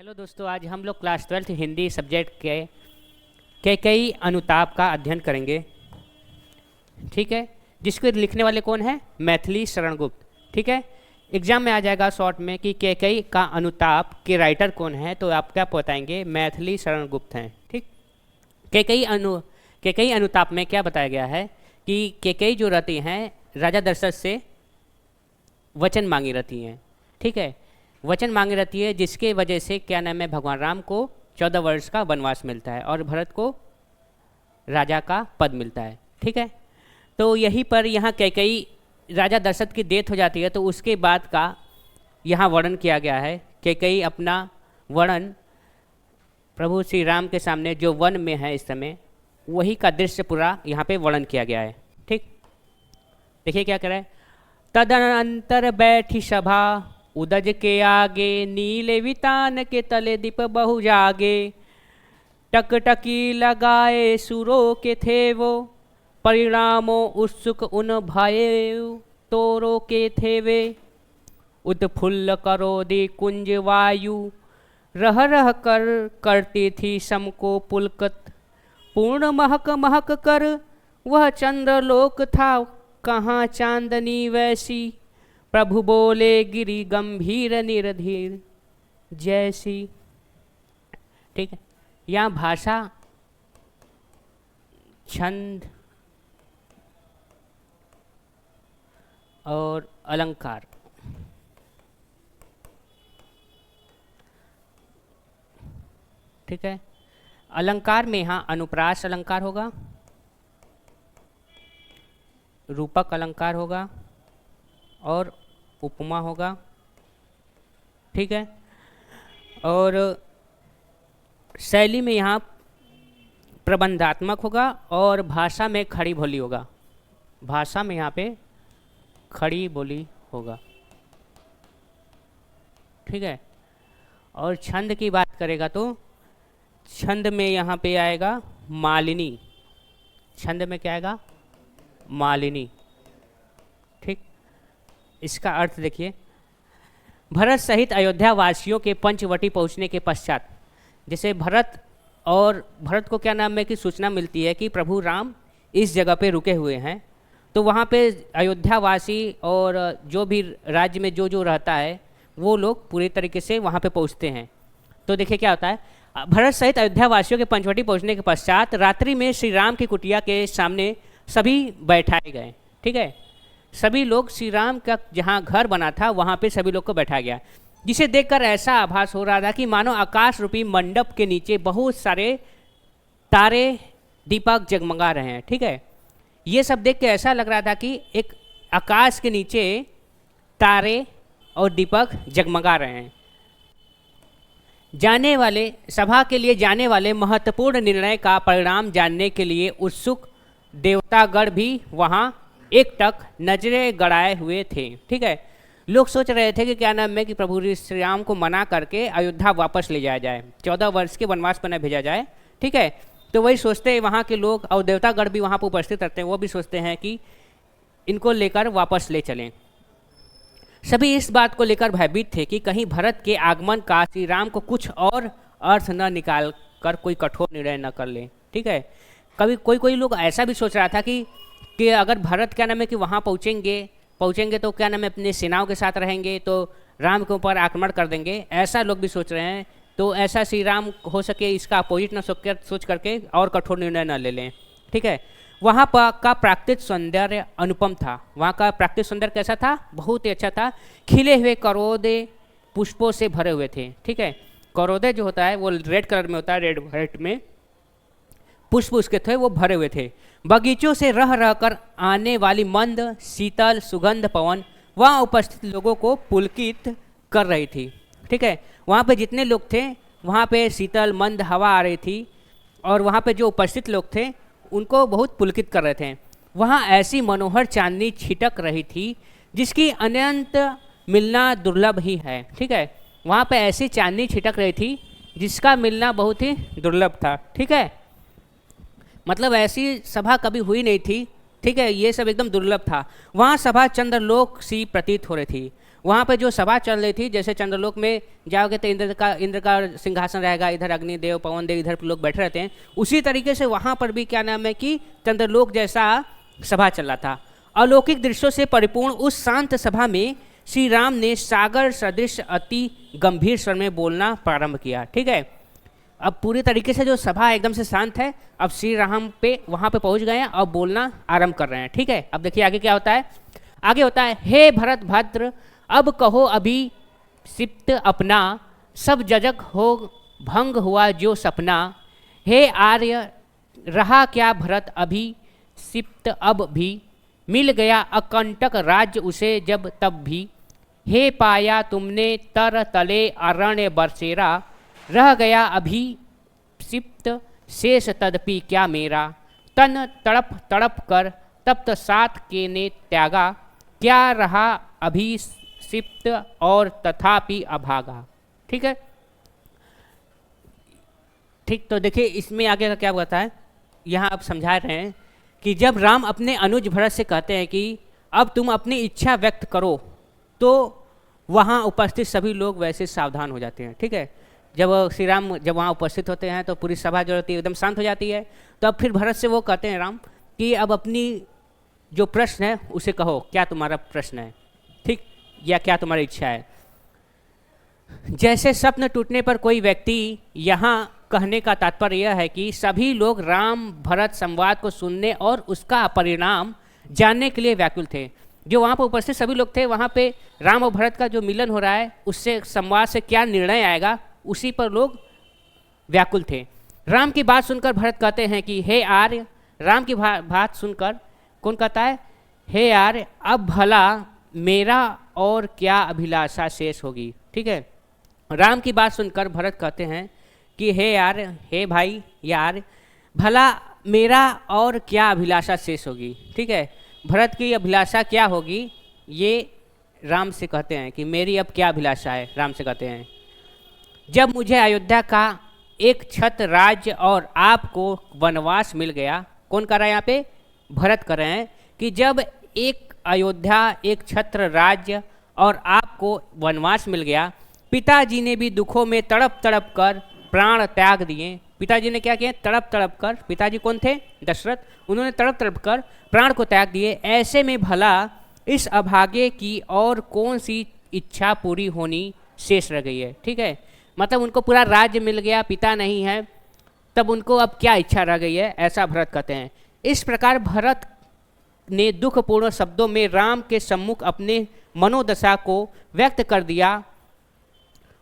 Hello दोस्तों, आज हम लोग क्लास 12 हिंदी सब्जेक्ट के कई अनुताप का अध्ययन करेंगे। ठीक है, जिसको लिखने वाले कौन है? मैथिली शरण गुप्त। ठीक है, एग्जाम में आ जाएगा शॉर्ट में कि कई का अनुताप के राइटर कौन है, तो आप क्या बताएंगे? मैथिली शरण गुप्त हैं। ठीक, कई अनुताप में क्या बताया गया है कि कई जो रहती हैं राजा दशरथ से वचन मांगी रहती हैं। ठीक है, वचन मांगी रहती है, जिसके वजह से क्या नाम है, भगवान राम को 14 वर्ष का वनवास मिलता है और भरत को राजा का पद मिलता है। ठीक है, तो यहीं पर यहाँ कई राजा दशरथ की डेथ हो जाती है, तो उसके बाद का यहाँ वर्णन किया गया है। कई अपना वर्णन प्रभु श्री राम के सामने जो वन में है इस समय, वही का दृश्य पूरा यहाँ पे वर्णन किया गया है। ठीक, देखिए क्या कह रहा है। तदनंतर बैठी सभा, उदज के आगे नीले वितान के तले दीप बहु जागे। टकटकी लगाए सुरों के थे वो, परिणामों उत्सुक उन भये तोरो के थे वे। उत्फुल्ल करो दे कुंज वायु, रह रह कर करती थी समको पुलकत। पूर्ण महक महक कर वह चंद्रलोक था, कहाँ चांदनी वैसी। प्रभु बोले गिरी गंभीर निरधीर जैसी। ठीक है, यहाँ भाषा, छंद और अलंकार, ठीक है। अलंकार में यहाँ अनुप्रास अलंकार होगा, रूपक अलंकार होगा और उपमा होगा। ठीक है, और शैली में यहाँ प्रबंधात्मक होगा और भाषा में खड़ी बोली होगा। भाषा में यहाँ पे खड़ी बोली होगा। ठीक है, और छंद की बात करेगा तो छंद में यहाँ पे आएगा मालिनी। छंद में क्या आएगा? मालिनी। ठीक, इसका अर्थ देखिए। भरत सहित अयोध्या वासियों के पंचवटी पहुंचने के पश्चात, जैसे भरत को क्या नाम है कि सूचना मिलती है कि प्रभु राम इस जगह पे रुके हुए हैं, तो वहाँ पे अयोध्या वासी और जो भी राज्य में जो जो रहता है वो लोग पूरी तरीके से वहाँ पे पहुँचते हैं। तो देखिए क्या होता है। भरत सहित अयोध्या वासियों के पंचवटी पहुँचने के पश्चात रात्रि में श्री राम की कुटिया के सामने सभी बैठाए गए। ठीक है, सभी लोग श्री राम का जहाँ घर बना था वहाँ पे सभी लोग को बैठाया गया, जिसे देखकर ऐसा आभास हो रहा था कि मानो आकाश रूपी मंडप के नीचे बहुत सारे तारे दीपक जगमगा रहे हैं। ठीक है, ये सब देख के ऐसा लग रहा था कि एक आकाश के नीचे तारे और दीपक जगमगा रहे हैं। सभा के लिए जाने वाले महत्वपूर्ण निर्णय का परिणाम जानने के लिए उत्सुक देवतागण भी वहाँ एकटक नजरें गड़ाए हुए थे। ठीक है, लोग सोच रहे थे कि क्या नाम है कि प्रभु श्री राम को मना करके अयोध्या वापस ले जाया जाए, 14 वर्ष के वनवास पर न भेजा जाए। ठीक है, तो वही सोचते हैं वहाँ के लोग, और देवतागण भी वहाँ पर उपस्थित रहते हैं, वो भी सोचते हैं कि इनको लेकर वापस ले चलें। सभी इस बात को लेकर भयभीत थे कि कहीं भरत के आगमन का श्री राम को कुछ और अर्थ न निकाल कर कोई कठोर निर्णय न कर ले। ठीक है, कभी कोई लोग ऐसा भी सोच रहा था कि अगर भरत क्या नाम है कि वहाँ पहुँचेंगे तो क्या नाम है अपने सेनाओं के साथ रहेंगे तो राम के ऊपर आक्रमण कर देंगे, ऐसा लोग भी सोच रहे हैं। तो ऐसा श्री राम हो सके इसका अपोजिट न सोच करके और कठोर निर्णय न ले लें। ठीक है, वहाँ पर का प्राकृतिक सौंदर्य अनुपम था। वहाँ का प्राकृतिक सौंदर्य कैसा था? बहुत ही अच्छा था। खिले हुए करोदे पुष्पों से भरे हुए थे। ठीक है, करोदे जो होता है वो रेड कलर में होता है, रेड वाइट में पुष्प उसके थे, वो भरे हुए थे। बगीचों से रह रह कर आने वाली मंद शीतल सुगंध पवन वहाँ उपस्थित लोगों को पुलकित कर रही थी। ठीक है, वहाँ पे जितने लोग थे वहाँ पे शीतल मंद हवा आ रही थी और वहाँ पे जो उपस्थित लोग थे उनको बहुत पुलकित कर रहे थे। वहाँ ऐसी मनोहर चांदनी छिटक रही थी जिसकी अनंत मिलना दुर्लभ ही है। ठीक है, वहाँ पे ऐसी चांदनी छिटक रही थी जिसका मिलना बहुत ही दुर्लभ था। ठीक है, मतलब ऐसी सभा कभी हुई नहीं थी। ठीक है, ये सब एकदम दुर्लभ था। वहाँ सभा चंद्रलोक सी प्रतीत हो रही थी। वहाँ पे जो सभा चल रही थी, जैसे चंद्रलोक में जाओगे तो इंद्र का सिंहासन रहेगा, इधर अग्निदेव पवन देव इधर लोग बैठे रहते हैं, उसी तरीके से वहाँ पर भी क्या नाम है कि चंद्रलोक जैसा सभा चल रहा था। अलौकिक दृश्यों से परिपूर्ण उस शांत सभा में श्री राम ने सागर सदृश अति गंभीर स्वर में बोलना प्रारंभ किया। ठीक है, अब पूरी तरीके से जो सभा एकदम से शांत है, अब श्री राम पे वहाँ पे पहुँच गए हैं और बोलना आरंभ कर रहे हैं। ठीक है, अब देखिए आगे क्या होता है। आगे होता है, हे भरत भद्र अब कहो अभी सिप्त अपना, सब जजक हो भंग हुआ जो सपना। हे आर्य रहा क्या भरत अभी सिप्त अब भी, मिल गया अकंटक राज्य उसे जब तब भी। हे पाया तुमने तर तले अरण्य बरसेरा, रह गया अभी सिप्त शेष तदपि क्या मेरा। तन तड़प तड़प कर तप्त सात के ने त्यागा, क्या रहा अभी सिप्त और तथापि अभागा। ठीक है, ठीक, तो देखिए इसमें आगे का क्या बताया, यहाँ आप समझा रहे हैं कि जब राम अपने अनुज भरत से कहते हैं कि अब तुम अपनी इच्छा व्यक्त करो, तो वहाँ उपस्थित सभी लोग वैसे सावधान हो जाते हैं। ठीक है, जब श्री राम जब वहाँ उपस्थित होते हैं तो पूरी सभा जो होती है एकदम शांत हो जाती है। तो अब फिर भरत से वो कहते हैं राम कि अब अपनी जो प्रश्न है उसे कहो, क्या तुम्हारा प्रश्न है, ठीक, या क्या तुम्हारी इच्छा है। जैसे स्वप्न टूटने पर कोई व्यक्ति, यहाँ कहने का तात्पर्य यह है कि सभी लोग राम भरत संवाद को सुनने और उसका परिणाम जानने के लिए व्याकुल थे। जो वहाँ पर उपस्थित सभी लोग थे, वहाँ पे राम और भरत का जो मिलन हो रहा है उससे संवाद से क्या निर्णय आएगा उसी पर लोग व्याकुल थे। राम की बात सुनकर भरत कहते हैं कि हे आर्य, राम की बात सुनकर कौन कहता है, हे आर्य अब भला मेरा और क्या अभिलाषा शेष होगी। ठीक है, राम की बात सुनकर भरत कहते हैं कि हे आर्य, हे भाई यार, भला मेरा और क्या अभिलाषा शेष होगी। ठीक है, भरत की अभिलाषा क्या होगी ये राम से कहते हैं कि मेरी अब क्या अभिलाषा है। राम से कहते हैं, जब मुझे अयोध्या का एक छत्र राज्य और आपको वनवास मिल गया। कौन कर रहा है यहाँ पे, भरत कर रहे हैं कि जब एक अयोध्या एक छत्र राज्य और आपको वनवास मिल गया, पिताजी ने भी दुखों में तड़प तड़प कर प्राण त्याग दिए। पिताजी ने क्या किया, तड़प तड़प कर, पिताजी कौन थे, दशरथ, उन्होंने तड़प तड़प कर प्राण को त्याग दिए। ऐसे में भला इस अभागे की और कौन सी इच्छा पूरी होनी शेष रह गई है। ठीक है, मतलब उनको पूरा राज्य मिल गया, पिता नहीं है, तब उनको अब क्या इच्छा रह गई है, ऐसा भरत कहते हैं। इस प्रकार भरत ने दुखपूर्ण शब्दों में राम के सम्मुख अपने मनोदशा को व्यक्त कर दिया।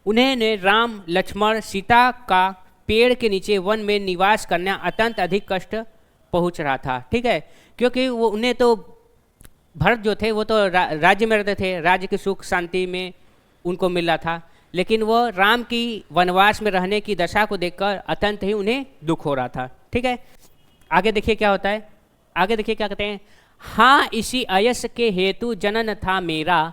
उन्हें राम लक्ष्मण सीता का पेड़ के नीचे वन में निवास करना अत्यंत अधिक कष्ट पहुंच रहा था। ठीक है, क्योंकि वो उन्हें तो भरत जो थे वो तो राज्य में रहते थे, राज्य की सुख शांति में उनको मिल रहा था, लेकिन वो राम की वनवास में रहने की दशा को देखकर अत्यंत ही उन्हें दुख हो रहा था। ठीक है, आगे देखिए क्या होता है, आगे देखिए क्या कहते हैं। हाँ इसी अयस के हेतु जनन था मेरा,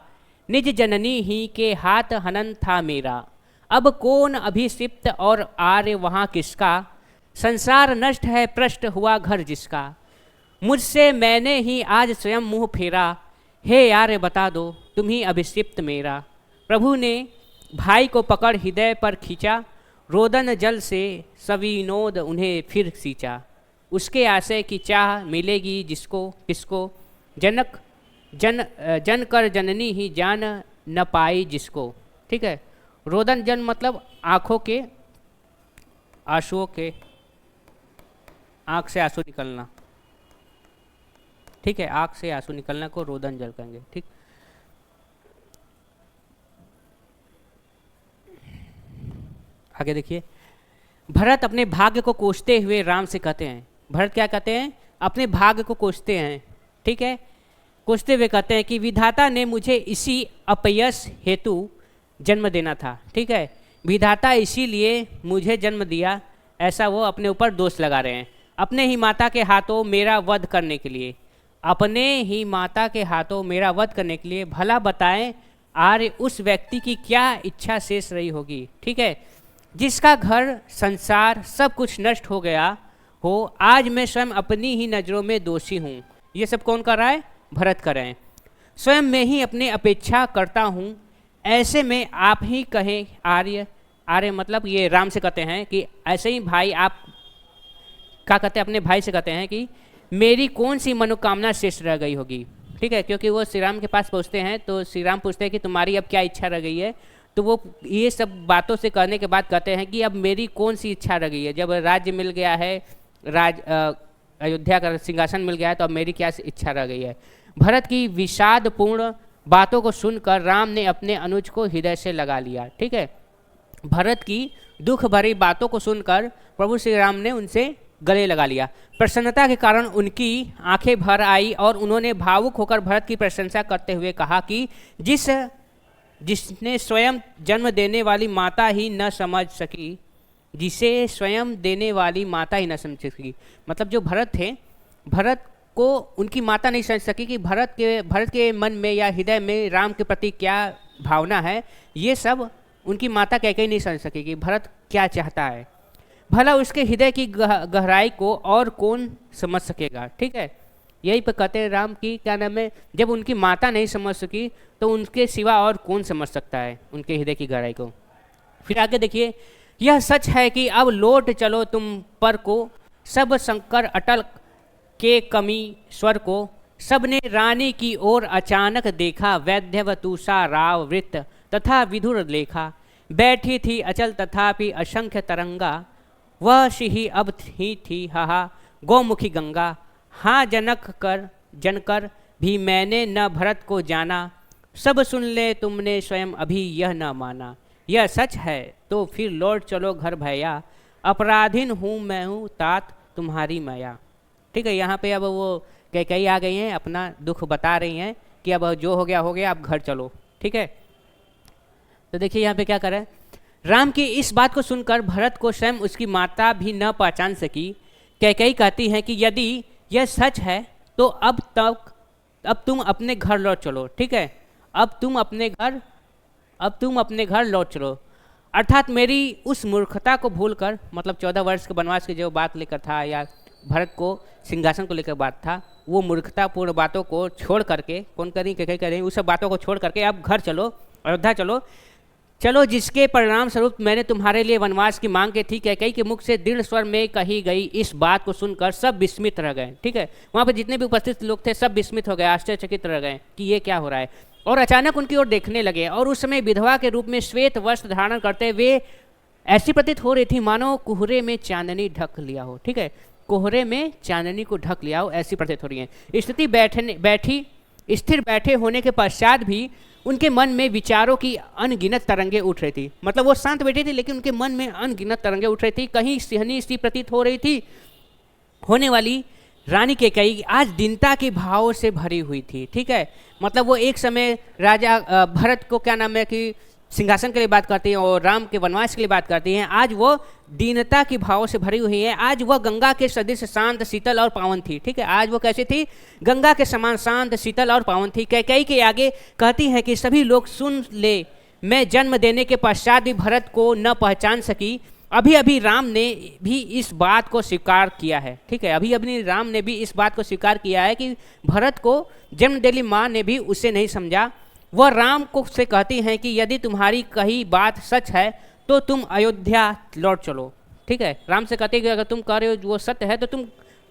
निज जननी ही के हाथ हनन था मेरा। अब कौन अभिषिप्त और आर्य वहाँ किसका, संसार नष्ट है प्रष्ट हुआ घर जिसका। मुझसे मैंने ही आज स्वयं मुँह फेरा, हे आर्य बता दो तुम ही अभिषिप्त मेरा। प्रभु ने भाई को पकड़ हृदय पर खींचा, रोदन जल से सविनोद उन्हें फिर सींचा। उसके आशय की चाह मिलेगी जिसको किसको, जनक जन कर जननी ही जान न पाई जिसको। ठीक है, रोदन जन मतलब आँखों के आंसुओं के, आँख से आंसू निकलना। ठीक है, आँख से आंसू निकलना को रोदन जल कहेंगे। ठीक, आगे देखिए। भरत अपने भाग्य को कोसते हुए राम से कहते हैं, भरत क्या कहते हैं, अपने भाग्य को कोसते हैं। ठीक है, कोसते हुए कहते हैं कि विधाता ने मुझे इसी अपयश हेतु जन्म देना था। ठीक है, विधाता इसीलिए मुझे जन्म दिया, ऐसा वो अपने ऊपर दोष लगा रहे हैं। अपने ही माता के हाथों मेरा वध करने के लिए, अपने ही माता के हाथों मेरा वध करने के लिए भला बताएं आर्य उस व्यक्ति की क्या इच्छा शेष रही होगी। ठीक है, जिसका घर संसार सब कुछ नष्ट हो गया हो, आज मैं स्वयं अपनी ही नज़रों में दोषी हूँ। ये सब कौन कर रहा है, भरत कर रहे हैं। स्वयं में ही अपनी अपेक्षा करता हूँ, ऐसे में आप ही कहें आर्य। आर्य मतलब ये राम से कहते हैं कि ऐसे ही भाई आप क्या कहते हैं, अपने भाई से कहते हैं कि मेरी कौन सी मनोकामना शेष रह गई होगी। ठीक है, क्योंकि वो श्री राम के पास पहुँचते हैं तो श्री राम पूछते हैं कि तुम्हारी अब क्या इच्छा रह गई है। तो वो ये सब बातों से कहने के बाद कहते हैं कि अब मेरी कौन सी इच्छा रह गई है, जब राज्य मिल गया है, अयोध्या का सिंहासन मिल गया है, तो अब मेरी क्या इच्छा रह गई है। भरत की विषादपूर्ण बातों को सुनकर राम ने अपने अनुज को हृदय से लगा लिया। ठीक है, भरत की दुख भरी बातों को सुनकर प्रभु श्री राम ने उनसे गले लगा लिया। प्रसन्नता के कारण उनकी आंखें भर आई और उन्होंने भावुक होकर भरत की प्रशंसा करते हुए कहा कि जिसने स्वयं जन्म देने वाली माता ही न समझ सकी, जिसे स्वयं देने वाली माता ही न समझ सकी, मतलब जो भरत थे, भरत को उनकी माता नहीं समझ सकी कि भरत के मन में या हृदय में राम के प्रति क्या भावना है, ये सब उनकी माता कैकेयी नहीं समझ सकी कि भरत क्या चाहता है। भला उसके हृदय की गहराई को और कौन समझ सकेगा। ठीक है, यही पर कहते हैं राम की क्या नाम है, जब उनकी माता नहीं समझ सकी तो उनके सिवा और कौन समझ सकता है उनके हृदय की गहराई को। फिर आगे देखिए, यह सच है कि अब लौट चलो तुम पर को, सब शंकर अटल के कमी स्वर को। सबने रानी की ओर अचानक देखा, वैद्यवतुषा राव वृत्त तथा विधुर लेखा। बैठी थी अचल तथापि असंख्य तरंगा, वह सिही अब ही थी हाहा गौमुखी गंगा। हाँ जनकर भी मैंने न भरत को जाना, सब सुन ले तुमने स्वयं अभी यह न माना। यह सच है तो फिर लौट चलो घर भैया, अपराधीन हूँ मैं हूँ तात तुम्हारी माया। ठीक है, यहाँ पे अब वो कैकेयी आ गई हैं, अपना दुख बता रही हैं कि अब जो हो गया आप घर चलो। ठीक है, तो देखिए यहाँ पे क्या करें, राम की इस बात को सुनकर भरत को स्वयं उसकी माता भी न पहचान सकी। कैकेयी कहती हैं कि यदि यह सच है तो अब तुम अपने घर लौट चलो। ठीक है, अब तुम अपने घर लौट चलो, अर्थात मेरी उस मूर्खता को भूलकर, मतलब 14 वर्ष के वनवास की जो बात लेकर था या भरत को सिंहासन को लेकर बात था, वो मूर्खतापूर्ण बातों को छोड़ करके, कौन करी कैकेयी करें, उस सब बातों को छोड़ करके अब घर चलो, अयोध्या चलो जिसके परिणाम स्वरूप मैंने तुम्हारे लिए वनवास की मांग की थी। कैकेयी के मुख से दृढ़ स्वर में कही गई इस बात को सुनकर सब विस्मित रह गए। ठीक है, वहाँ पर जितने भी उपस्थित लोग थे सब विस्मित हो गए, आश्चर्यचकित रह गए कि ये क्या हो रहा है, और अचानक उनकी ओर देखने लगे। और उस समय विधवा के रूप में श्वेत वस्त्र धारण करते वे ऐसी प्रतीत हो रही थी मानो कोहरे में चांदनी ढक लिया हो। ठीक है, कोहरे में चांदनी को ढक लिया हो, ऐसी प्रतीत हो रही है। स्थिर बैठे होने के पश्चात भी उनके मन में विचारों की अनगिनत तरंगे उठ रही थी। मतलब वो शांत बैठे थे लेकिन उनके मन में अनगिनत तरंगे उठ रही थी। कहीं सिहनी सी प्रतीत हो रही थी, होने वाली रानी कैकेयी आज दीनता के भाव से भरी हुई थी। ठीक है, मतलब वो एक समय राजा भरत को क्या नाम है कि सिंहासन के लिए बात करती हैं और राम के वनवास के लिए बात करती हैं, आज वो दीनता की भाव से भरी हुई है। आज वह गंगा के सदृश शांत शीतल और पावन थी। ठीक है, आज वो कैसी थी, गंगा के समान शांत शीतल और पावन थी। कैकेयी के आगे कहती है कि सभी लोग सुन ले, मैं जन्म देने के पश्चात भी भरत को न पहचान सकी। अभी राम ने भी इस बात को स्वीकार किया है। ठीक है, अभी राम ने भी इस बात को स्वीकार किया है कि भरत को जन्म देने माँ ने भी उसे नहीं समझा। वह राम को से कहती हैं कि यदि तुम्हारी कही बात सच है तो तुम अयोध्या लौट चलो। ठीक है, राम से कहती है कि अगर तुम कह रहे हो वो सत्य है तो तुम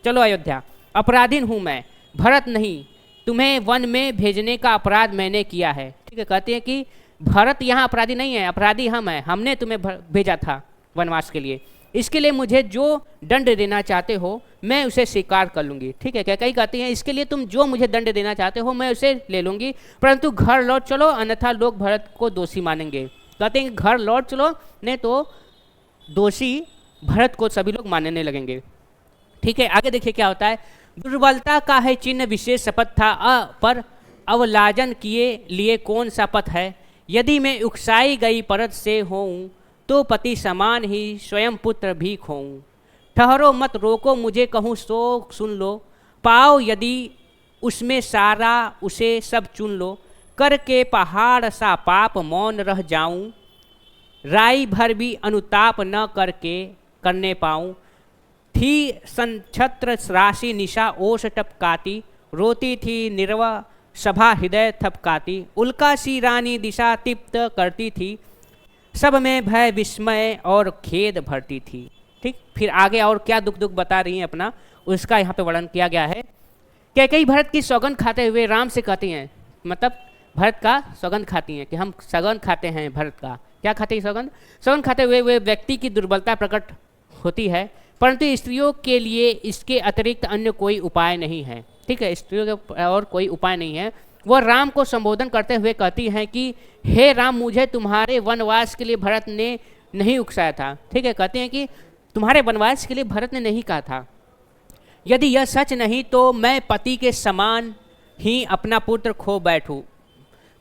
चलो अयोध्या। अपराधीन हूँ मैं, भरत नहीं, तुम्हें वन में भेजने का अपराध मैंने किया है। ठीक है, कहती है कि भरत यहाँ अपराधी नहीं है, अपराधी हम हैं, हमने तुम्हें भेजा था वनवास के लिए, इसके लिए मुझे जो दंड देना चाहते हो मैं उसे स्वीकार कर लूँगी। ठीक है, कैकेयी कहती हैं इसके लिए तुम जो मुझे दंड देना चाहते हो मैं उसे ले लूँगी, परंतु घर लौट चलो अन्यथा लोग भरत को दोषी मानेंगे। कहते हैं घर लौट चलो नहीं तो दोषी भरत को सभी लोग मानने लगेंगे। ठीक है, आगे देखिए क्या होता है। दुर्बलता का है चिन्ह विशेष शपथ था, पर अवलाजन किए लिए कौन सा पथ है। यदि मैं उकसाई गई परत से होऊं तो पति समान ही स्वयं पुत्र भी खोऊं। ठहरो मत रोको मुझे कहूँ सो सुन लो, पाओ यदि उसमें सारा उसे सब चुन लो। करके पहाड़ सा पाप मौन रह जाऊं, राई भर भी अनुताप न करने पाऊं। थी संछत्र राशि निशा ओष टपकाती, रोती थी निर्वा सभा हृदय थपकाती, उल्का सी रानी दिशा तिप्त करती थी, सब में भय विस्मय और खेद भरती थी। ठीक, फिर आगे और क्या दुख दुख बता रही हैं अपना, उसका यहाँ पे वर्णन किया गया है। कैकेयी भरत की सौगंध खाते हुए राम से कहती हैं, मतलब भरत का सौगंध खाती हैं कि हम सौगंध खाते हैं भरत का। क्या खाते हैं सौगंध? सौगंध खाते हुए वे व्यक्ति की दुर्बलता प्रकट होती है, परंतु स्त्रियों के लिए इसके अतिरिक्त अन्य कोई उपाय नहीं है। ठीक है, स्त्रियों के और कोई उपाय नहीं है। वह राम को संबोधन करते हुए कहती हैं कि हे राम, मुझे तुम्हारे वनवास के लिए भरत ने नहीं उकसाया था। ठीक है, कहते हैं कि तुम्हारे वनवास के लिए भरत ने नहीं कहा था। यदि यह सच नहीं तो मैं पति के समान ही अपना पुत्र खो बैठूं।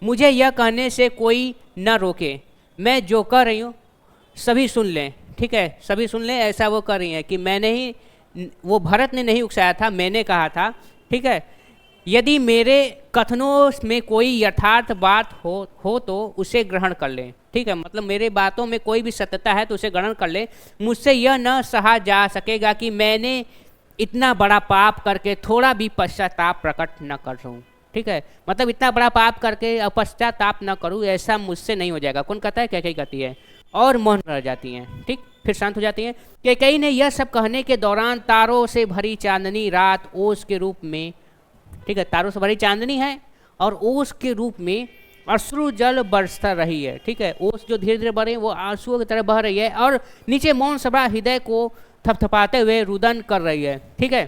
मुझे यह कहने से कोई न रोके, मैं जो कह रही हूँ सभी सुन लें। ठीक है, सभी सुन लें, ऐसा वो कर रही हैं कि मैंने ही, वो भरत ने नहीं उकसाया था, मैंने कहा था। ठीक है, यदि मेरे कथनों में कोई यथार्थ बात हो तो उसे ग्रहण कर लें। ठीक है, मतलब मेरे बातों में कोई भी सत्यता है तो उसे ग्रहण कर ले। मुझसे यह न सहा जा सकेगा कि मैंने इतना बड़ा पाप करके थोड़ा भी पश्चाताप प्रकट न कर रहूँ। ठीक है, मतलब इतना बड़ा पाप करके पश्चाताप न करूँ, ऐसा मुझसे नहीं हो जाएगा। कौन कहता है? कैकेयी कहती है, और मौन रह जाती हैं। ठीक, फिर शांत हो जाती हैं। कैकेयी ने यह सब कहने के दौरान तारों से भरी चांदनी रात ओस के रूप में, ठीक है, तारों से भरी चांदनी है और ओस के रूप में अश्रु जल बरसता रही है। ठीक है, ओस जो धीरे धीरे बढ़े वो आंसुओं की तरह बह रही है और नीचे मौन सभा हृदय को थपथपाते हुए रुदन कर रही है। ठीक है,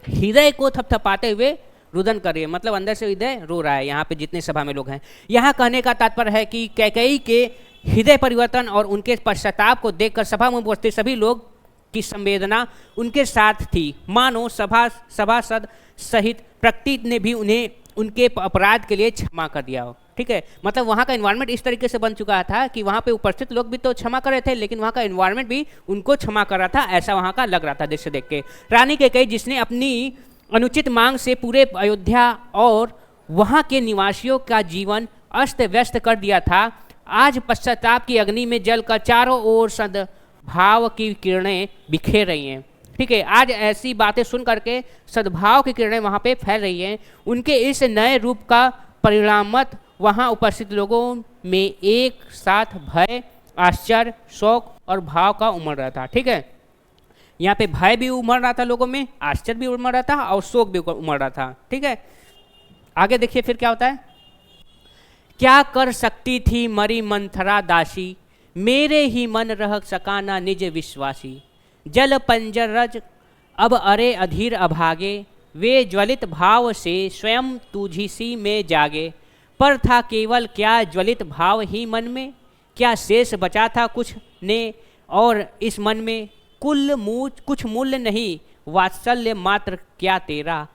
हृदय को थपथपाते हुए रुदन कर रही है, मतलब अंदर से हृदय रो रहा है। यहाँ पे जितने सभा में लोग हैं, यहाँ कहने का तात्पर्य है कि कैकेयी के हृदय परिवर्तन और उनके पश्चाताप को देखकर सभा में उपस्थित सभी लोग की संवेदना उनके साथ थी। मानो सभासद सहित प्रकृति ने भी उन्हें उनके अपराध के लिए क्षमा कर दिया हो। ठीक है, मतलब वहाँ का एनवायरनमेंट इस तरीके से बन चुका था कि वहाँ पे उपस्थित लोग भी तो क्षमा कर रहे थे, लेकिन वहाँ का एनवायरनमेंट भी उनको क्षमा कर रहा था, ऐसा वहाँ का लग रहा था दृश्य देख के। रानी कैकेयी, जिसने अपनी अनुचित मांग से पूरे अयोध्या और वहाँ के निवासियों का जीवन अस्त व्यस्त कर दिया था, आज पश्चाताप की अग्नि में जलकर चारों ओर सद्भाव की किरणें बिखेर रही हैं। ठीक है, आज ऐसी बातें सुन करके सद्भाव की किरणें वहाँ पे फैल रही हैं। उनके इस नए रूप का परिणामत वहाँ उपस्थित लोगों में एक साथ भय, आश्चर्य, शोक और भाव का उमड़ रहा था। ठीक है, यहाँ पे भय भी उमड़ रहा था लोगों में, आश्चर्य भी उमड़ रहा था और शोक भी उमड़ रहा था। ठीक है, आगे देखिए फिर क्या होता है। क्या कर सकती थी मरी मंथरा दासी, मेरे ही मन रह सका ना निज विश्वासी। जल पंजरज अब अरे अधीर अभागे, वे ज्वलित भाव से स्वयं तुझी सी में जागे। पर था केवल क्या ज्वलित भाव ही मन में, क्या शेष बचा था कुछ ने और इस मन में। कुछ मूल्य नहीं वात्सल्य मात्र क्या तेरा,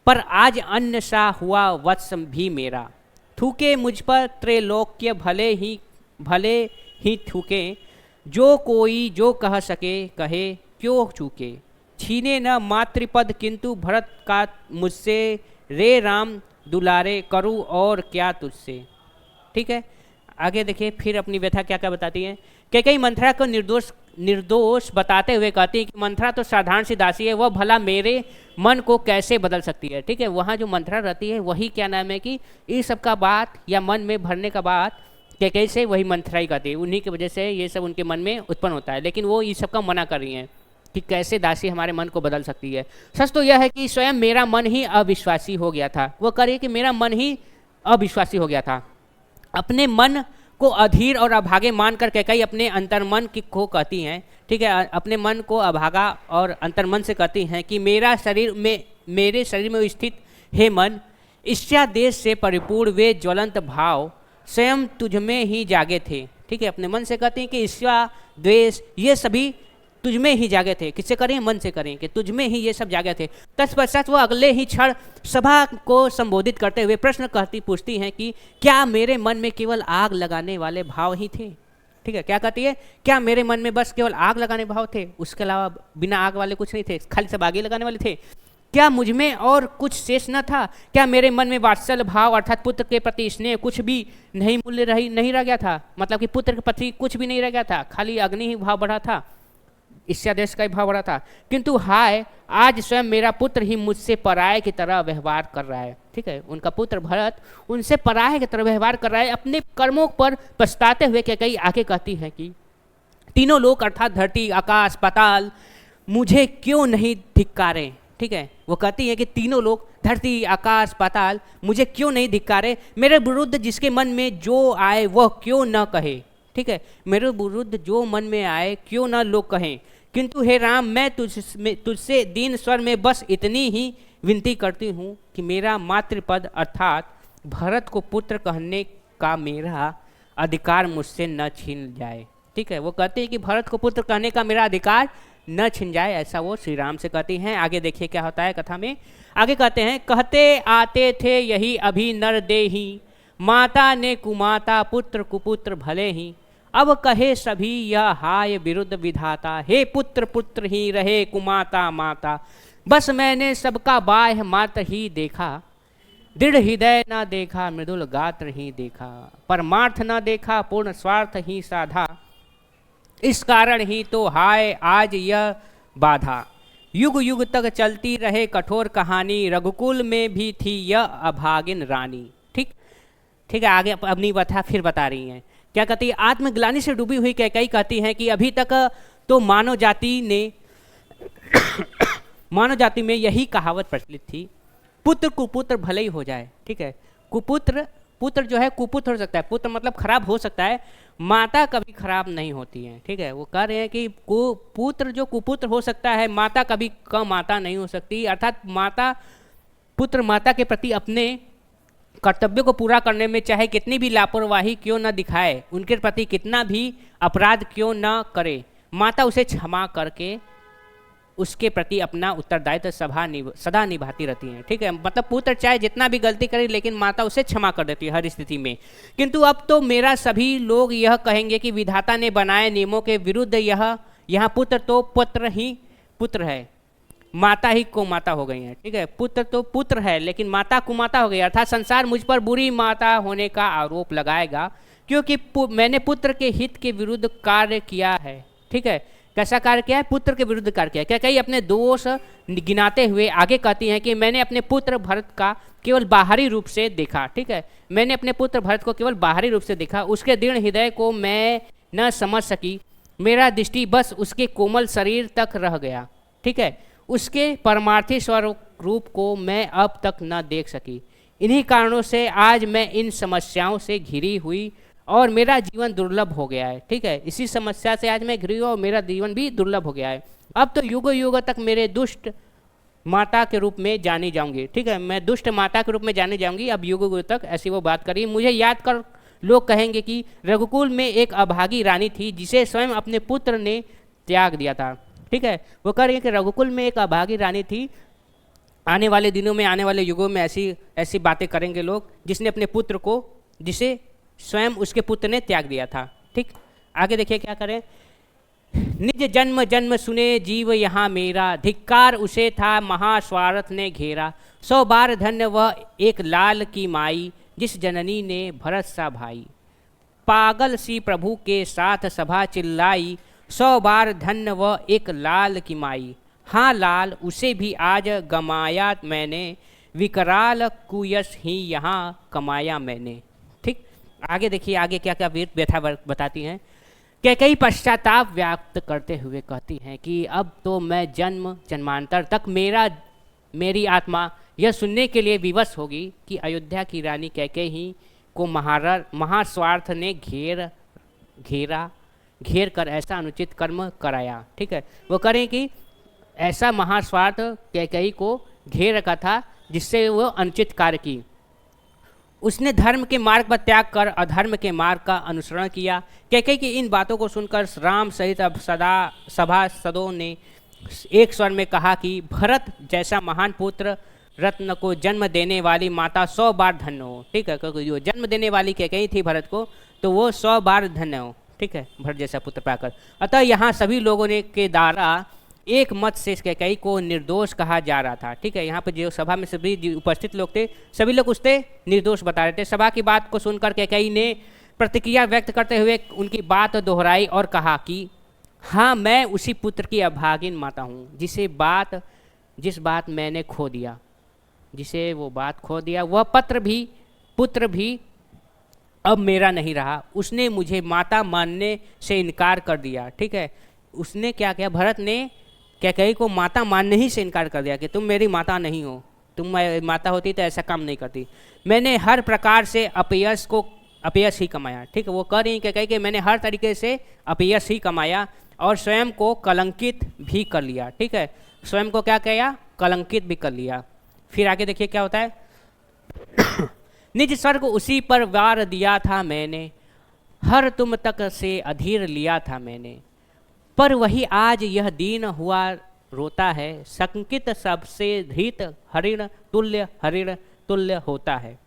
पर आज अन्न सा हुआ वत्स भी मेरा। थूके मुझ पर त्रैलोक्य भले ही थूके, जो कोई जो कह सके कहे क्यों चूके। छीने न मातृपद किंतु भरत का मुझसे, रे राम दुलारे करूँ और क्या तुझसे। ठीक है, आगे देखिए फिर अपनी व्यथा क्या क्या बताती है। कैकेयी मंथरा को निर्दोष बताते हुए कहती है कि मंथरा तो साधारण सी दासी है, वह भला मेरे मन को कैसे बदल सकती है। ठीक है, वहाँ जो मंथरा रहती है वही क्या नाम है कि इस सब का बात या मन में भरने का बात कैकेयी से वही मंथरा ही कहती है, उन्हीं की वजह से ये सब उनके मन में उत्पन्न होता है। लेकिन वो इस सब का मना कर रही हैं कि कैसे दासी हमारे मन को बदल सकती है। सच तो यह है कि स्वयं मेरा मन ही अविश्वासी हो गया था। वो कह रही है कि मेरा मन ही अविश्वासी हो गया था। अपने मन को अधीर और अभागे मानकर कैकेयी अपने अंतर्मन को कहती हैं। ठीक है, अपने मन को अभागा और अंतर्मन से कहती हैं कि मेरे शरीर में स्थित हे मन, ईर्ष्यादेश से परिपूर्ण वे ज्वलंत भाव स्वयं तुझमें ही जागे थे। ठीक है, अपने मन से कहती हैं कि ईर्ष्या द्वेष ये सभी तुझमें ही जागे थे। किससे करें? मन से करें कि तुझमें ही ये सब जागे थे। तत्पश्चात वो अगले ही क्षण सभा को संबोधित करते हुए प्रश्न पूछती हैं कि क्या मेरे मन में केवल आग लगाने वाले भाव ही थे। ठीक है, क्या कहती है? क्या मेरे मन में बस केवल आग लगाने भाव थे, उसके अलावा बिना आग वाले कुछ नहीं थे, खाली सब आग ही लगाने वाले थे? क्या मुझ में और कुछ शेष न था? क्या मेरे मन में वात्सल्य भाव अर्थात पुत्र के प्रति स्नेह कुछ भी नहीं रह गया था? मतलब कि पुत्र के प्रति कुछ भी नहीं रह गया था, खाली अग्नि ही भाव बढ़ा था। इससे आदेश का भी भाव बढ़ा था। किंतु हाय, आज स्वयं मेरा पुत्र ही मुझसे पराये की तरह व्यवहार कर रहा है। ठीक है, उनका पुत्र भरत उनसे पराये की तरह व्यवहार कर रहा है। अपने कर्मों पर पछताते हुए कैकेयी आगे कहती है कि तीनों लोग अर्थात धरती, आकाश, पाताल मुझे क्यों नहीं धिक्कारे। ठीक है, वो कहती है कि तीनों लोग, धरती, आकाश, पाताल मुझे क्यों नहीं धिक्कारे, मेरे विरुद्ध जिसके मन में जो आए वह क्यों न कहे। ठीक है, मेरे विरुद्ध जो मन में आए क्यों न लोग कहें। किंतु हे राम, मैं तुझसे दीन स्वर में बस इतनी ही विनती करती हूँ कि मेरा मातृपद अर्थात भरत को पुत्र कहने का मेरा अधिकार मुझसे न छीन जाए। ठीक है, वो कहते हैं कि भरत को पुत्र कहने का मेरा अधिकार न छिन जाए, ऐसा वो श्री राम से कहती हैं। आगे देखिए क्या होता है कथा में। आगे कहते हैं, कहते आते थे यही अभी नर देही, माता ने कुमाता पुत्र कुपुत्र भले ही। अब कहे सभी यह हाय विरुद्ध विधाता, हे पुत्र पुत्र ही रहे कुमाता माता। बस मैंने सबका बाह्य मात्र ही देखा, दृढ़ हृदय न देखा, मृदुल गात्र ही देखा। परमार्थ न देखा, पूर्ण स्वार्थ ही साधा, इस कारण ही तो हाय आज यह बाधा। युग युग तक चलती रहे कठोर कहानी, रघुकुल में भी थी यह अभागिन रानी। ठीक ठीक है, आगे अपनी कथा फिर बता रही हैं। क्या कहती है, आत्मग्लानि से डूबी हुई कैकेयी कहती हैं कि अभी तक तो मानव जाति में यही कहावत प्रचलित थी, पुत्र कुपुत्र भले ही हो जाए। ठीक है, पुत्र जो है कुपुत्र हो सकता है, पुत्र मतलब खराब हो सकता है, माता कभी खराब नहीं होती है। ठीक है, वो कह रहे हैं कि पुत्र जो कुपुत्र हो सकता है, माता कभी माता नहीं हो सकती। अर्थात पुत्र माता के प्रति अपने कर्तव्यों को पूरा करने में चाहे कितनी भी लापरवाही क्यों न दिखाए, उनके प्रति कितना भी अपराध क्यों न करे, माता उसे क्षमा करके उसके प्रति अपना उत्तरदायित्व सदा निभाती रहती हैं। ठीक है, मतलब पुत्र चाहे जितना भी गलती करे लेकिन माता उसे क्षमा कर देती है हर स्थिति में। किंतु अब तो मेरा सभी लोग यह कहेंगे कि विधाता ने बनाए नियमों के विरुद्ध यहाँ पुत्र तो पुत्र ही पुत्र है, माता ही कुमाता हो गई है। ठीक है, पुत्र तो पुत्र है लेकिन माता कुमाता हो गई, अर्थात संसार मुझ पर बुरी माता होने का आरोप लगाएगा क्योंकि मैंने पुत्र के हित के विरुद्ध कार्य किया है। ठीक है, कैसा कार्य किया है, पुत्र के विरुद्ध कार्य किया है। क्या कई अपने दोष गिनाते हुए आगे कहती हैं कि मैंने अपने पुत्र भरत का केवल बाहरी रूप से देखा। ठीक है, मैंने अपने पुत्र भरत को केवल बाहरी रूप से देखा, उसके दृढ़ हृदय को मैं न समझ सकी, मेरा दृष्टि बस उसके कोमल शरीर तक रह गया। ठीक है, उसके परमार्थी स्वरूप को मैं अब तक न देख सकी। इन्हीं कारणों से आज मैं इन समस्याओं से घिरी हुई और मेरा जीवन दुर्लभ हो गया है। ठीक है, इसी समस्या से आज मैं घिरी हूँ और मेरा जीवन भी दुर्लभ हो गया है। अब तो युग युग तक मेरे दुष्ट माता के रूप में जानी जाऊंगी। ठीक है, मैं दुष्ट माता के रूप में जानी जाऊंगी अब युग युग तक, ऐसी वो बात करी। मुझे याद कर लोग कहेंगे कि रघुकुल में एक अभागी रानी थी जिसे स्वयं अपने पुत्र ने त्याग दिया था। ठीक है, वो कह रही है कि रघुकुल में एक अभागी रानी थी। आने वाले दिनों में, आने वाले युगों में ऐसी बातें करेंगे लोग, जिसने अपने पुत्र को, जिसे स्वयं उसके पुत्र ने त्याग दिया था। ठीक, आगे देखिए क्या करें। निज जन्म जन्म सुने जीव यहाँ मेरा, धिक्कार उसे था महास्वार्थ ने घेरा। 100 बार धन्य वह एक लाल की माई, जिस जननी ने भरत सा भाई। पागल सी प्रभु के साथ सभा चिल्लाई, 100 बार धन्य वह एक लाल की माई। हाँ लाल उसे भी आज गमाया मैंने, विकराल कुयश ही यहाँ कमाया मैंने। ठीक, आगे देखिए आगे क्या क्या वीर व्यथा बताती हैं। कैकेयी पश्चाताप व्यक्त करते हुए कहती हैं कि अब तो मैं जन्म जन्मांतर तक मेरी आत्मा यह सुनने के लिए विवश होगी कि अयोध्या की रानी कैकेयी को महास्वार्थ ने घेर कर ऐसा अनुचित कर्म कराया। ठीक है, वो करें कि ऐसा महास्वार्थ कैकेयी को घेर रखा था जिससे वो अनुचित कार्य की। उसने धर्म के मार्ग पर त्याग कर अधर्म के मार्ग का अनुसरण किया। कैकेयी की इन बातों को सुनकर राम सहित अब सभासदों ने एक स्वर में कहा कि भरत जैसा महान पुत्र रत्न को जन्म देने वाली माता 100 बार धन्य हो। ठीक है, क्योंकि जो जन्म देने वाली कैकेयी थी भरत को, तो वो 100 बार धन्य हो। ठीक है, भरत जैसा पुत्र पाकर। अतः यहाँ सभी लोगों ने के द्वारा एक मत से कैकेयी को निर्दोष कहा जा रहा था। ठीक है, यहाँ पर जो सभा में सभी उपस्थित लोग थे, सभी लोग उससे निर्दोष बता रहे थे। सभा की बात को सुनकर कैकेयी ने प्रतिक्रिया व्यक्त करते हुए उनकी बात दोहराई और कहा कि हाँ, मैं उसी पुत्र की अभागिन माता हूँ जिस बात मैंने खो दिया, जिसे वो बात खो दिया, वह पुत्र भी अब मेरा नहीं रहा। उसने मुझे माता मानने से इनकार कर दिया। ठीक है, उसने क्या किया, भरत ने कैकेयी को माता मानने ही से इनकार कर दिया कि तुम मेरी माता नहीं हो, तुम माता होती तो ऐसा काम नहीं करती। मैंने हर प्रकार से अपयश ही कमाया। ठीक है, वो कह रही कैकेयी कि मैंने हर तरीके से अपयश ही कमाया और स्वयं को कलंकित भी कर लिया। ठीक है, स्वयं को क्या किया, कलंकित भी कर लिया। फिर आगे देखिए क्या होता है। निज स्वर्ग उसी पर वार दिया था मैंने, हर तुम तक से अधीर लिया था मैंने, पर वही आज यह दीन हुआ रोता है, संकित सबसे धृत हरिण तुल्य होता है।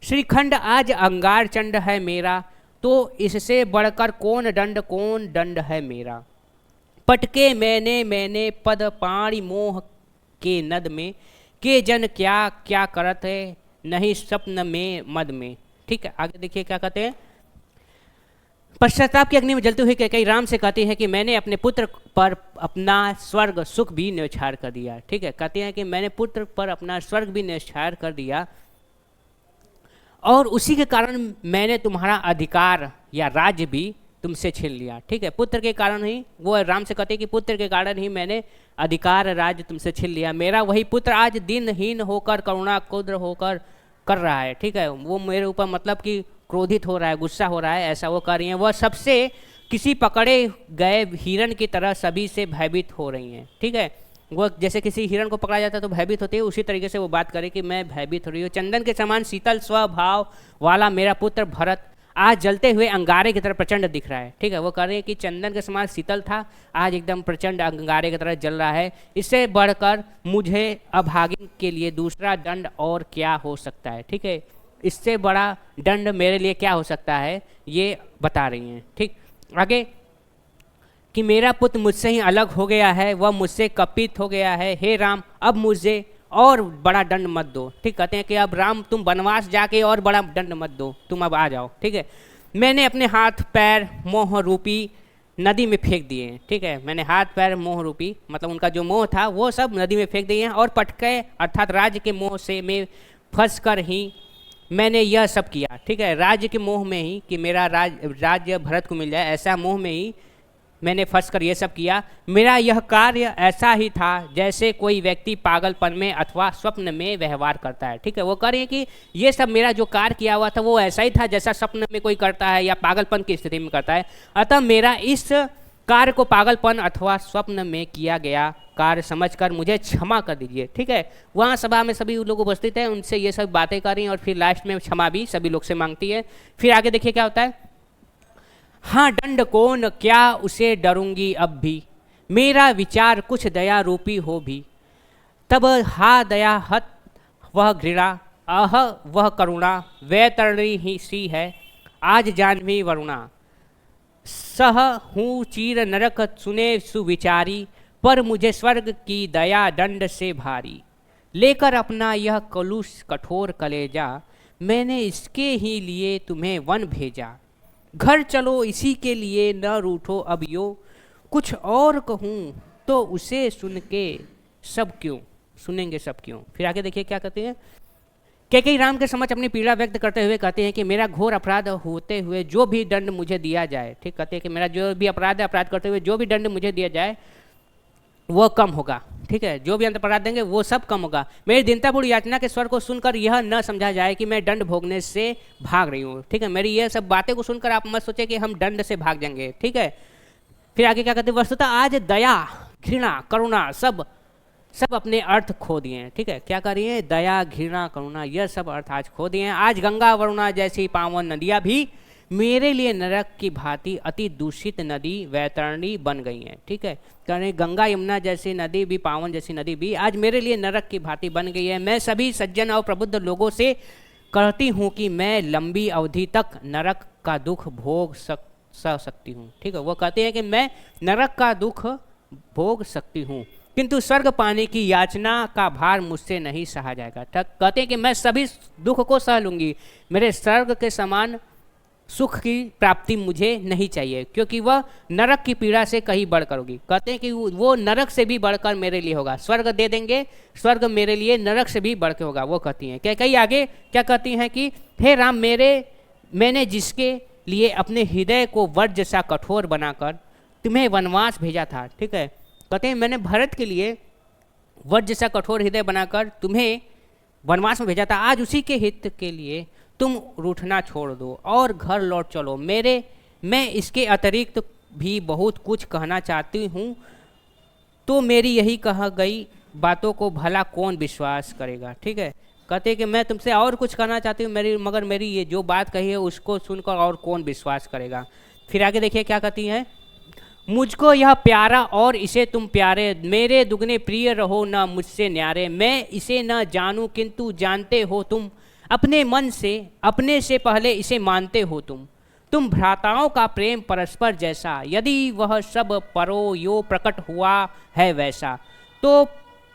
श्रीखंड आज अंगार चंड है मेरा, तो इससे बढ़कर कौन दंड है मेरा। पटके मैंने पद पाणी मोह के नद में, के जन क्या क्या करत है, नहीं स्वप्न में मद में। ठीक है, आगे देखिए क्या कहते हैं। पश्चाताप की अग्नि में जलते हुए कैकेयी राम से कहती है कि मैंने अपने पुत्र पर अपना स्वर्ग सुख भी न्यौछावर कर दिया। ठीक है, कहते हैं कि मैंने पुत्र पर अपना स्वर्ग भी न्यौछावर कर दिया और उसी के कारण मैंने तुम्हारा अधिकार या राज्य भी तुमसे छीन लिया। ठीक है, पुत्र के कारण ही, वो राम से कहते हैं कि पुत्र के कारण ही मैंने अधिकार राज्य तुमसे छीन लिया। मेरा वही पुत्र आज दिनहीन होकर करुणा कुद्र होकर कर रहा है। ठीक है, वो मेरे ऊपर मतलब कि क्रोधित हो रहा है, गुस्सा हो रहा है, ऐसा वो कर रही हैं। वह सबसे किसी पकड़े गए हिरण की तरह सभी से भयभीत हो रही हैं। ठीक है, वो जैसे किसी हिरण को पकड़ा जाता है तो भयभीत होती है, उसी तरीके से वो बात करे कि मैं भयभीत हो रही हूँ। चंदन के समान शीतल स्वभाव वाला मेरा पुत्र भरत आज जलते हुए अंगारे की तरह प्रचंड दिख रहा है। ठीक है, वो कह रहे हैं कि चंदन के समान शीतल था, आज एकदम प्रचंड अंगारे की तरह जल रहा है। इससे बढ़कर मुझे अभागिन के लिए दूसरा दंड और क्या हो सकता है। ठीक है, इससे बड़ा दंड मेरे लिए क्या हो सकता है, ये बता रही हैं। ठीक, आगे कि मेरा पुत्र मुझसे ही अलग हो गया है, वह मुझसे कपित हो गया है। हे राम, अब मुझे और बड़ा दंड मत दो। ठीक, कहते हैं कि अब राम तुम वनवास जाके और बड़ा दंड मत दो, तुम अब आ जाओ। ठीक है, मैंने अपने हाथ पैर मोह रूपी नदी में फेंक दिए हैं। ठीक है, मैंने हाथ पैर मोह रूपी मतलब उनका जो मोह था वो सब नदी में फेंक दिए हैं और पटके अर्थात राज्य के मोह से में फंस कर ही मैंने यह सब किया। ठीक है, राज्य के मोह में ही कि मेरा राज्य भरत को मिल जाए, ऐसा मोह में ही मैंने फंस कर ये सब किया। मेरा यह कार्य ऐसा ही था जैसे कोई व्यक्ति पागलपन में अथवा स्वप्न में व्यवहार करता है। ठीक है, वो कह रही है कि ये सब मेरा जो कार्य किया हुआ था वो ऐसा ही था जैसा स्वप्न में कोई करता है या पागलपन की स्थिति में करता है। अतः मेरा इस कार्य को पागलपन अथवा स्वप्न में किया गया कार्य समझकर मुझे क्षमा कर दीजिए। ठीक है, वहाँ सभा में सभी लोग उपस्थित हैं, उनसे ये सब बातें कर रही हैं और फिर लास्ट में क्षमा भी सभी लोग से मांगती है। फिर आगे देखिए क्या होता है। हाँ, दंड कौन क्या उसे डरूंगी अब भी, मेरा विचार कुछ दया रूपी हो भी। तब हा दया हत वह घृणा, अह वह करुणा, वैतरणी ही सी है आज जाह्नवी वरुणा। सह हूँ चीर नरक सुने सुविचारी, पर मुझे स्वर्ग की दया दंड से भारी। लेकर अपना यह कलुष कठोर कलेजा, मैंने इसके ही लिए तुम्हें वन भेजा। घर चलो इसी के लिए न रूठो अब यो, कुछ और कहूँ तो उसे सुन के सब क्यों, सुनेंगे सब क्यों। फिर आगे देखिए क्या कहते हैं। कैकेयी राम के समक्ष अपनी पीड़ा व्यक्त करते हुए कहते हैं कि मेरा घोर अपराध होते हुए जो भी दंड मुझे दिया जाए, ठीक, कहते हैं कि मेरा जो भी अपराध है, अपराध करते हुए जो भी दंड मुझे दिया जाए वो कम होगा। ठीक है, जो भी अंत अपराध देंगे वो सब कम होगा। मेरी दीनतापूर्ण याचना के स्वर को सुनकर यह न समझा जाए कि मैं दंड भोगने से भाग रही हूँ। ठीक है, मेरी ये सब बातें को सुनकर आप मत सोचे कि हम दंड से भाग जाएंगे। ठीक है, फिर आगे क्या कहते हैं। वस्तुतः आज दया घृणा करुणा सब अपने अर्थ खो दिए हैं। ठीक है, क्या कर रही है, दया घृणा करुणा यह सब अर्थ आज खो दिए हैं। आज गंगा वरुणा जैसी पावन नदियाँ भी मेरे लिए नरक की भांति अति दूषित नदी वैतरणी बन गई हैं। ठीक है, कारण गंगा यमुना जैसी नदी भी, पावन जैसी नदी भी आज मेरे लिए नरक की भांति बन गई है। मैं सभी सज्जन और प्रबुद्ध लोगों से कहती हूँ कि मैं लंबी अवधि तक नरक का दुख भोग सह सकती हूँ। ठीक है, वो कहते हैं कि मैं नरक का दुख भोग सकती हूँ, किंतु स्वर्ग पाने की याचना का भार मुझसे नहीं सहा जाएगा। कहते हैं कि मैं सभी दुख को सह लूँगी, मेरे स्वर्ग के समान सुख की प्राप्ति मुझे नहीं चाहिए, क्योंकि वह नरक की पीड़ा से कहीं बढ़कर होगी। कहते हैं कि वो नरक से भी बढ़कर मेरे लिए होगा, स्वर्ग दे देंगे, स्वर्ग मेरे लिए नरक से भी बढ़ के होगा, वो कहती हैं। क्या कई आगे क्या कहती हैं कि हे राम, मैंने जिसके लिए अपने हृदय को वज्र जैसा कठोर बनाकर तुम्हें वनवास भेजा था, ठीक है, कहते हैं मैंने भरत के लिए वज्र जैसा कठोर हृदय बनाकर तुम्हें वनवास में भेजा था, आज उसी के हित के लिए तुम रूठना छोड़ दो और घर लौट चलो। मैं इसके अतिरिक्त भी बहुत कुछ कहना चाहती हूँ, तो मेरी यही कहा गई बातों को भला कौन विश्वास करेगा। ठीक है, कहते हैं कि मैं तुमसे और कुछ कहना चाहती हूँ, मगर मेरी ये जो बात कही है उसको सुनकर और कौन विश्वास करेगा। फिर आगे देखिए क्या कहती हैं, मुझको यह प्यारा और इसे तुम प्यारे, मेरे दुगने प्रिय रहो न मुझसे न्यारे। मैं इसे न जानूं किंतु जानते हो तुम, अपने मन से अपने से पहले इसे मानते हो तुम भ्राताओं का प्रेम परस्पर जैसा, यदि वह सब परो यो प्रकट हुआ है वैसा, तो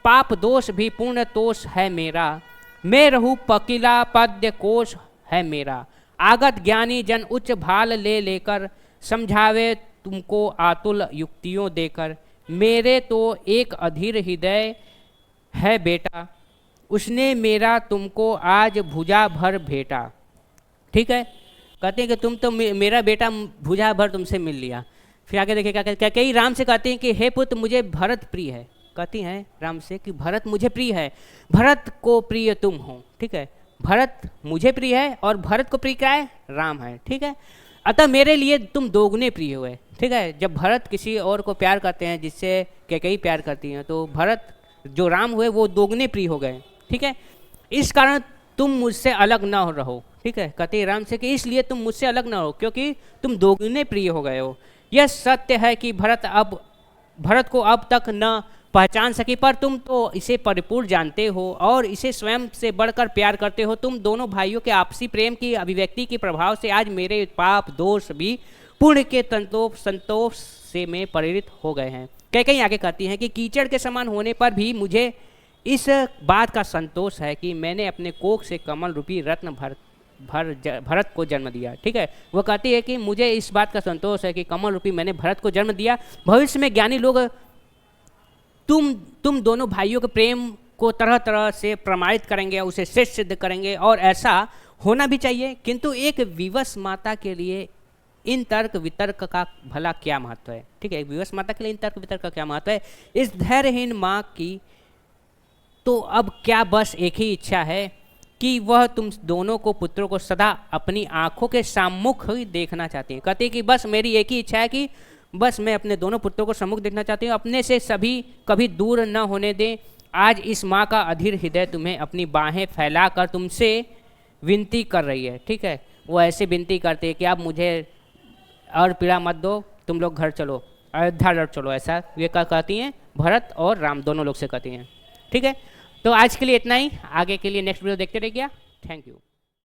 पाप दोष भी पूर्ण तोष है मेरा, मैं रहूँ पकिला पद्य कोश है मेरा। आगत ज्ञानी जन उच्च भाल ले लेकर, समझावे तुमको आतुल युक्तियों देकर, मेरे तो एक अधीर हृदय है बेटा, उसने मेरा तुमको आज भुजा भर भेटा। ठीक है, कहते हैं कि तुम तो मेरा बेटा भुजा भर तुमसे मिल लिया। फिर आगे देखिए क्या कई राम से कहते हैं कि हे पुत्र मुझे भरत प्रिय है, कहती हैं राम से कि भरत मुझे प्रिय है, भरत को प्रिय तुम हो। ठीक है, भरत मुझे प्रिय है और भरत को प्रिय क्या है, राम है। ठीक है, अतः मेरे लिए तुम दोगुने प्रिय हुए। ठीक है, जब भरत किसी और को प्यार करते हैं जिससे कैकेयी प्यार करती हैं, तो भरत जो राम हुए वो दोगुने प्रिय हो गए। ठीक है, इस कारण तुम मुझसे अलग ना हो रहो। ठीक है, कहते हैं राम से कि इसलिए तुम मुझसे अलग ना हो, क्योंकि तुम दोगुने प्रिय हो गए हो। यह सत्य है कि भरत को अब तक न पहचान सकी, पर तुम तो इसे परिपूर्ण जानते हो और इसे स्वयं से बढ़कर प्यार करते हो। तुम दोनों भाइयों के आपसी प्रेम की अभिव्यक्ति के प्रभाव से आज मेरे पाप दोष भी पुण्य के संतोष से में परिणत हो गए हैं। कहीं आगे कहती हैं कि कीचड़ के समान होने पर भी मुझे इस बात का संतोष है कि मैंने अपने कोख से कमल रूपी रत्न भरत को जन्म दिया। ठीक है, वो कहती है कि मुझे इस बात का संतोष है कि कमल रूपी मैंने भरत को जन्म दिया। भविष्य में ज्ञानी लोग तुम दोनों भाइयों के प्रेम को तरह तरह से प्रमाणित करेंगे, उसे श्रेष्ठ सिद्ध करेंगे, और ऐसा होना भी चाहिए। किंतु एक विवश माता के लिए इन तर्क वितर्क का भला क्या महत्व है। ठीक है, विवश माता के लिए इन तर्क वितर्क का क्या महत्व है। इस धैर्यहीन माँ की तो अब क्या बस एक ही इच्छा है कि वह तुम दोनों को पुत्रों को सदा अपनी आंखों के सम्मुख ही देखना चाहती हैं। कहती है कि बस मेरी एक ही इच्छा है कि बस मैं अपने दोनों पुत्रों को सम्मुख देखना चाहती हूँ, अपने से सभी कभी दूर न होने दें। आज इस माँ का अधीर हृदय तुम्हें अपनी बाहें फैलाकर तुमसे विनती कर रही है। ठीक है, वो ऐसे विनती करते हैं कि आप मुझे और पीड़ा मत दो, तुम लोग घर चलो, अयोध्या लौट चलो, ऐसा वे कहती हैं भरत और राम दोनों लोग से कहती हैं। ठीक है, तो आज के लिए इतना ही, आगे के लिए नेक्स्ट वीडियो देखते रहिए। Thank you.